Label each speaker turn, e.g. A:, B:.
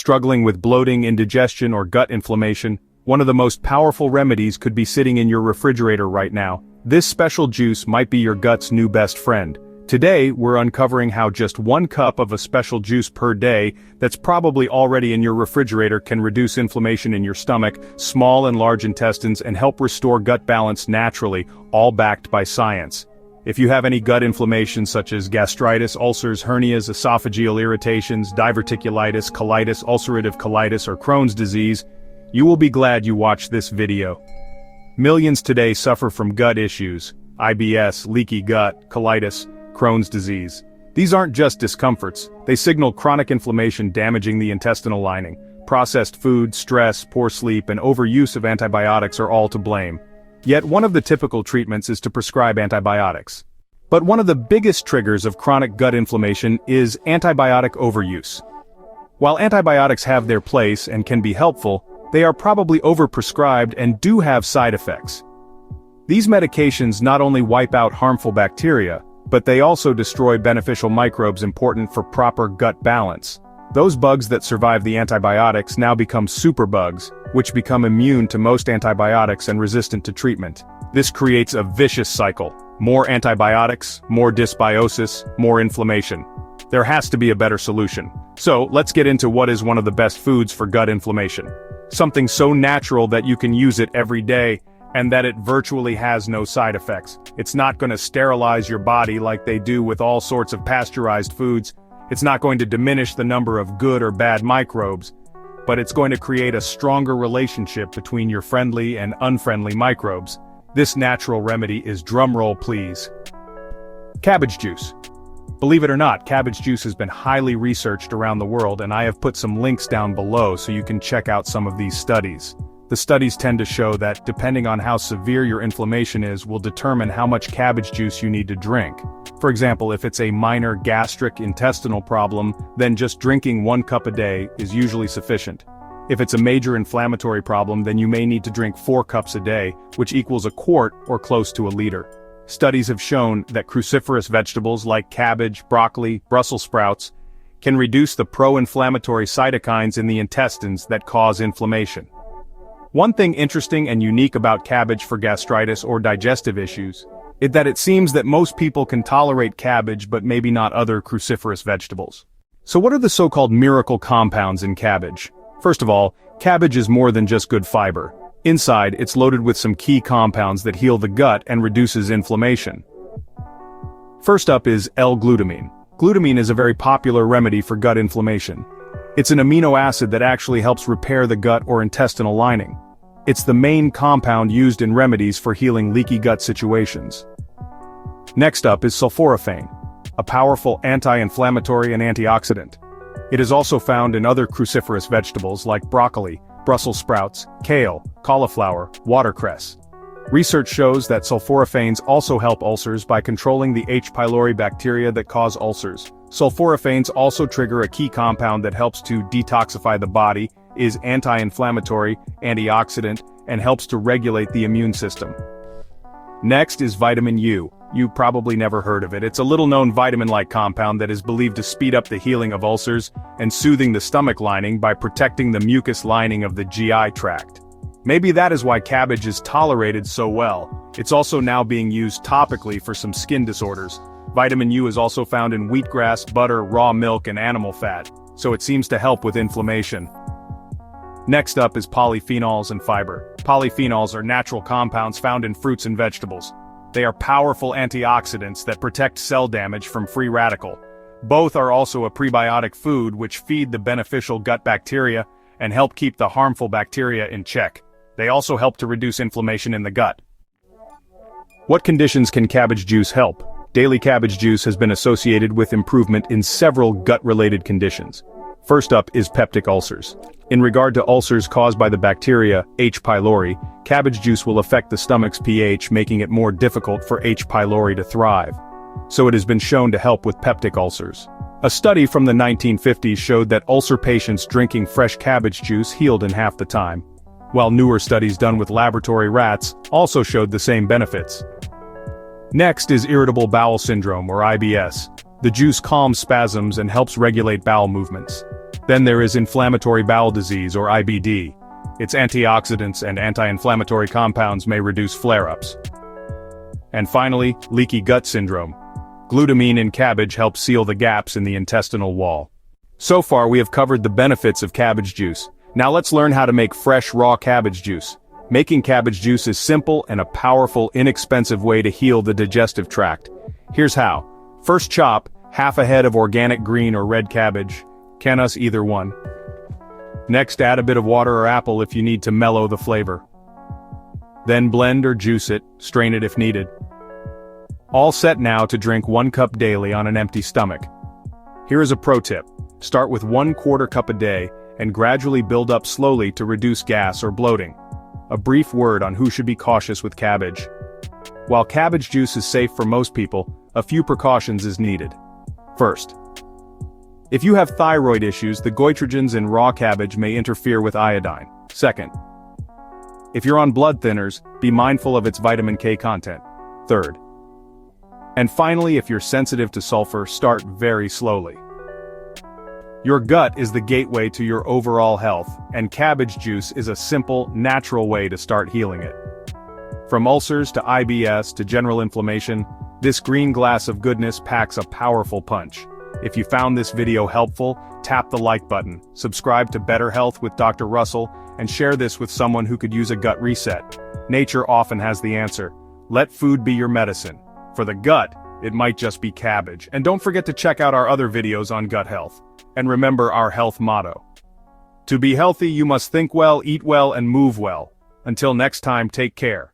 A: Struggling with bloating, indigestion, or gut inflammation, one of the most powerful remedies could be sitting in your refrigerator right now. This special juice might be your gut's new best friend. Today, we're uncovering how just 1 cup of a special juice per day that's probably already in your refrigerator can reduce inflammation in your stomach, small and large intestines, and help restore gut balance naturally, all backed by science. If you have any gut inflammation such as gastritis, ulcers, hernias, esophageal irritations, diverticulitis, colitis, ulcerative colitis, or Crohn's disease, you will be glad you watched this video. Millions today suffer from gut issues, IBS, leaky gut, colitis, Crohn's disease. These aren't just discomforts, they signal chronic inflammation damaging the intestinal lining. Processed food, stress, poor sleep, and overuse of antibiotics are all to blame. Yet one of the typical treatments is to prescribe antibiotics. But one of the biggest triggers of chronic gut inflammation is antibiotic overuse. While antibiotics have their place and can be helpful, they are probably overprescribed and do have side effects. These medications not only wipe out harmful bacteria, but they also destroy beneficial microbes important for proper gut balance. Those bugs that survive the antibiotics now become superbugs, which become immune to most antibiotics and resistant to treatment. This creates a vicious cycle. More antibiotics, more dysbiosis, more inflammation. There has to be a better solution. So, let's get into what is one of the best foods for gut inflammation. Something so natural that you can use it every day, and that it virtually has no side effects. It's not going to sterilize your body like they do with all sorts of pasteurized foods. It's not going to diminish the number of good or bad microbes, but it's going to create a stronger relationship between your friendly and unfriendly microbes. This natural remedy is, drumroll please, cabbage juice. Believe it or not, cabbage juice has been highly researched around the world, and I have put some links down below so you can check out some of these studies. The studies tend to show that, depending on how severe your inflammation is, will determine how much cabbage juice you need to drink. For example, if it's a minor gastric intestinal problem, then just drinking 1 cup a day is usually sufficient. If it's a major inflammatory problem, then you may need to drink 4 cups a day, which equals a quart or close to a liter. Studies have shown that cruciferous vegetables like cabbage, broccoli, Brussels sprouts can reduce the pro-inflammatory cytokines in the intestines that cause inflammation. One thing interesting and unique about cabbage for gastritis or digestive issues is that it seems that most people can tolerate cabbage but maybe not other cruciferous vegetables. So what are the so-called miracle compounds in cabbage? First of all, cabbage is more than just good fiber. Inside, it's loaded with some key compounds that heal the gut and reduces inflammation. First up is L-glutamine. Glutamine is a very popular remedy for gut inflammation. It's an amino acid that actually helps repair the gut or intestinal lining. It's the main compound used in remedies for healing leaky gut situations. Next up is sulforaphane, a powerful anti-inflammatory and antioxidant. It is also found in other cruciferous vegetables like broccoli, Brussels sprouts, kale, cauliflower, watercress. Research shows that sulforaphanes also help ulcers by controlling the H. pylori bacteria that cause ulcers. Sulforaphanes also trigger a key compound that helps to detoxify the body, is anti-inflammatory, antioxidant, and helps to regulate the immune system. Next is vitamin U. You probably never heard of it. It's a little-known vitamin-like compound that is believed to speed up the healing of ulcers and soothing the stomach lining by protecting the mucus lining of the GI tract. Maybe that is why cabbage is tolerated so well. It's also now being used topically for some skin disorders. Vitamin U is also found in wheatgrass, butter, raw milk, and animal fat, so it seems to help with inflammation. Next up is polyphenols and fiber. Polyphenols are natural compounds found in fruits and vegetables. They are powerful antioxidants that protect cell damage from free radical. Both are also a prebiotic food which feed the beneficial gut bacteria and help keep the harmful bacteria in check. They also help to reduce inflammation in the gut. What conditions can cabbage juice help? Daily cabbage juice has been associated with improvement in several gut-related conditions. First up is peptic ulcers. In regard to ulcers caused by the bacteria H. pylori, cabbage juice will affect the stomach's pH, making it more difficult for H. pylori to thrive. So it has been shown to help with peptic ulcers. A study from the 1950s showed that ulcer patients drinking fresh cabbage juice healed in half the time, while newer studies done with laboratory rats also showed the same benefits. Next is irritable bowel syndrome, or IBS. The juice calms spasms and helps regulate bowel movements. Then there is inflammatory bowel disease or IBD. Its antioxidants and anti-inflammatory compounds may reduce flare-ups. And finally, leaky gut syndrome. Glutamine in cabbage helps seal the gaps in the intestinal wall. So far we have covered the benefits of cabbage juice. Now let's learn how to make fresh raw cabbage juice. Making cabbage juice is simple and a powerful, inexpensive way to heal the digestive tract. Here's how. First, chop half a head of organic green or red cabbage. Can us either one. Next, add a bit of water or apple if you need to mellow the flavor. Then blend or juice it, strain it if needed. All set now to drink 1 cup daily on an empty stomach. Here is a pro tip. Start with 1/4 cup a day and gradually build up slowly to reduce gas or bloating. A brief word on who should be cautious with cabbage. While cabbage juice is safe for most people, a few precautions is needed. First, if you have thyroid issues, the goitrogens in raw cabbage may interfere with iodine. Second, if you're on blood thinners, be mindful of its vitamin K content. Third, and finally, if you're sensitive to sulfur, start very slowly. Your gut is the gateway to your overall health, and cabbage juice is a simple, natural way to start healing it. From ulcers to IBS to general inflammation, this green glass of goodness packs a powerful punch. If you found this video helpful, tap the like button, subscribe to Better Health with Dr. Russell, and share this with someone who could use a gut reset. Nature often has the answer. Let food be your medicine. For the gut, it might just be cabbage. And don't forget to check out our other videos on gut health. And remember our health motto. To be healthy, you must think well, eat well, and move well. Until next time, take care.